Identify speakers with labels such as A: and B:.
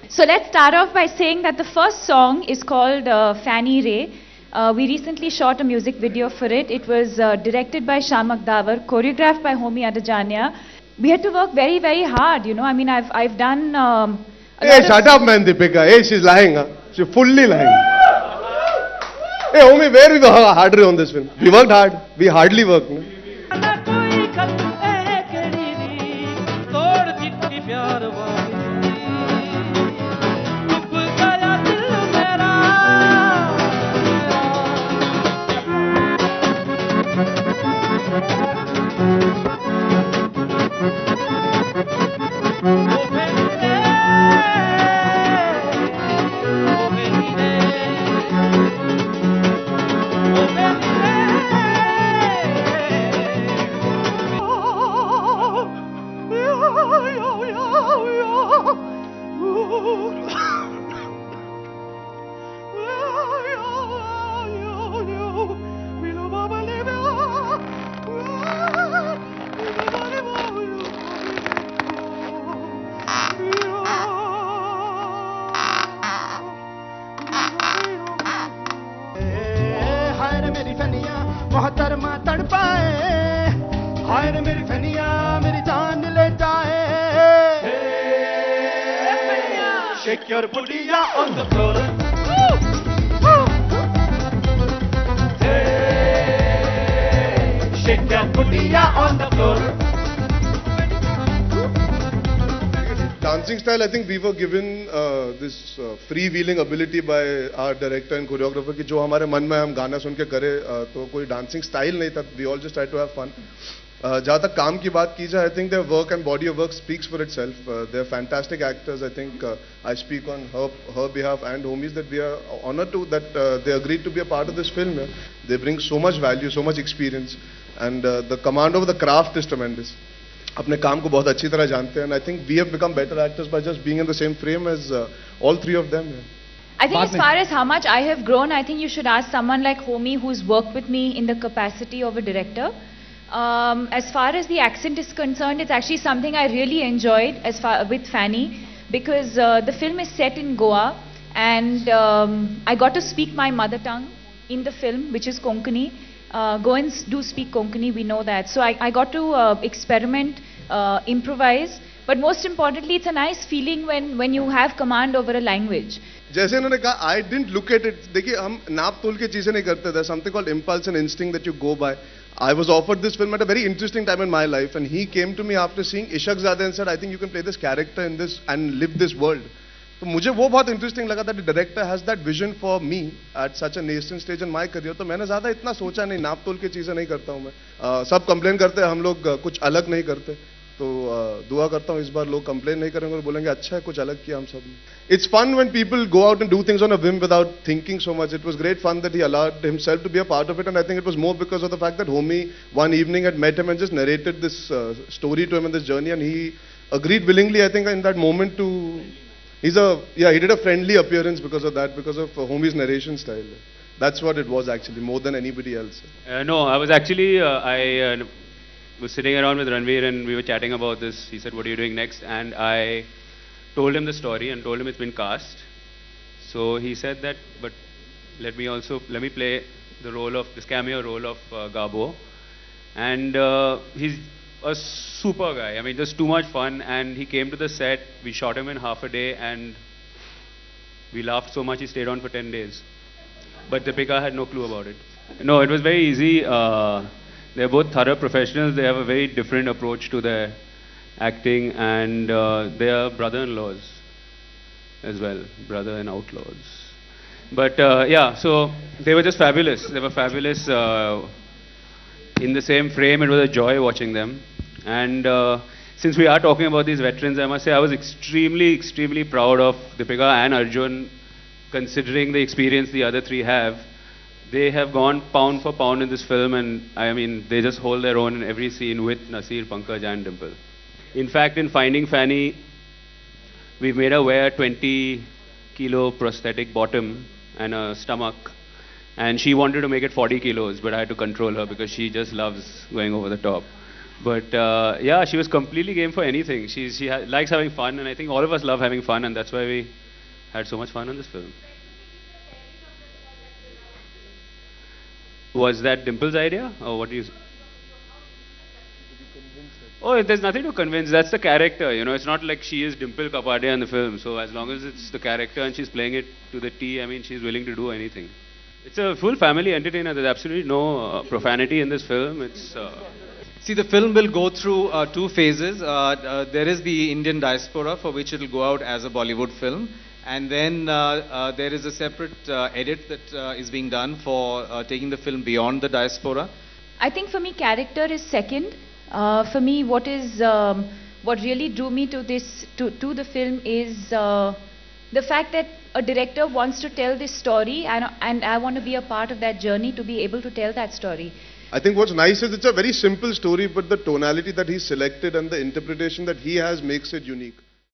A: So let's start off by saying that the first song is called Fanny Ray. We recently shot a music video for it. It was directed by Shamak Davar, choreographed by Homi Adajania. We had to work very, very hard, you know. I mean, I've done
B: Hey, shut up, man, Deepika. Hey, she's lying. Huh? She's fully lying. Hey, Homi, where we worked harder on this film? We worked hard. We hardly worked. No?
C: मोहतरमा तड़पाए हाय रे मेरी फनिया मेरी जान ले जाए shake your booty on the floor shake your booty on the floor.
B: Dancing style, I think we were given this freewheeling ability by our director and choreographer कि जो हमारे मन में हम गाना सुन के करे तो कोई dancing style नहीं था. We all just tried to have fun. जहाँ तक काम की बात की जाए, I think their work and body of work speaks for itself. They're fantastic actors. I think I speak on her behalf and Homi's that we are honored to that they agreed to be a part of this film. Yeah. They bring so much value, so much experience, and the command over the craft is tremendous. अपने काम को बहुत अच्छी तरह जानते हैं and I think we have become better actors by just being in the same frame as all three of them. Yeah.
A: I think as far as how much I have grown, I think you should ask someone like Homi who's worked with me in the capacity of a director. As far as the accent is concerned, it's actually something I really enjoyed with Fanny because the film is set in Goa and I got to speak my mother tongue in the film, which is Konkani. Goans do speak Konkani, we know that. So I got to experiment, improvise. But most importantly, it's a nice feeling when you have command over a language.
B: जैसे इन्होंने कहा, I didn't look at it. देखिए, हम नाप तोल के चीजें नहीं करते. There's something called impulse and instinct that you go by. I was offered this film at a very interesting time in my life, and he came to me after seeing Ishaq Zadeh and said, I think you can play this character in this and live this world. तो मुझे वो बहुत interesting लगा that the director has that vision for me at such a nascent stage in my career. तो मैंने ज़्यादा इतना सोचा नहीं, नाप तोल के चीज़ें नहीं करता हूँ मैं. सब कंप्लेन करते हैं, हम लोग कुछ अलग नहीं करते. तो दुआ करता हूँ इस बार लोग कंप्लेन नहीं करेंगे और बोलेंगे अच्छा है कुछ अलग किया हम सब ने. It's fun when people go out and do things on a whim without thinking so much. It was great fun that he allowed himself to be a part of it, and I think it was more because of the fact that Homi one evening had met him and just narrated this story to him in this journey, and he agreed willingly, I think, in that moment to. He did a friendly appearance because of that, because of Homi's narration style. That's what it was actually, more than anybody else.
D: No, I was actually, I was sitting around with Ranveer and we were chatting about this. He said, what are you doing next? And I told him the story and told him it's been cast. So he said that, but let me play the role of, this cameo role of Gabo. And he's a super guy. I mean, just too much fun. And he came to the set. We shot him in half a day, and we laughed so much he stayed on for 10 days. But Deepika had no clue about it. No, it was very easy. They're both thorough professionals. They have a very different approach to their acting, and they are brother-in-laws as well, brother and outlaws. But yeah, so they were just fabulous. They were fabulous in the same frame. It was a joy watching them. And since we are talking about these veterans, I must say I was extremely, extremely proud of Deepika and Arjun, considering the experience the other three have. They have gone pound for pound in this film, and I mean, they just hold their own in every scene with Nasir, Pankaj and Dimple. In fact, in Finding Fanny, we made her wear a 20-kilo prosthetic bottom and a stomach, and she wanted to make it 40 kilos, but I had to control her because she just loves going over the top. But yeah, she was completely game for anything. She likes having fun, and I think all of us love having fun, and that's why we had so much fun on this film. Was that Dimple's idea, or what do you? Oh, there's nothing to convince. That's the character, you know. It's not like she is Dimple Kapadia in the film. So as long as it's the character and she's playing it to the T, I mean, she's willing to do anything. It's a full family entertainer. There's absolutely no profanity in this film. It's.
E: See, the film will go through two phases. There is the Indian diaspora, for which it will go out as a Bollywood film. And then there is a separate edit that is being done for taking the film beyond the diaspora.
A: I think for me, character is second. For me, what really drew me to the film is the fact that a director wants to tell this story, and I want to be a part of that journey to be able to tell that story.
B: I think what's nice is it's a very simple story, but the tonality that he selected and the interpretation that he has makes it unique.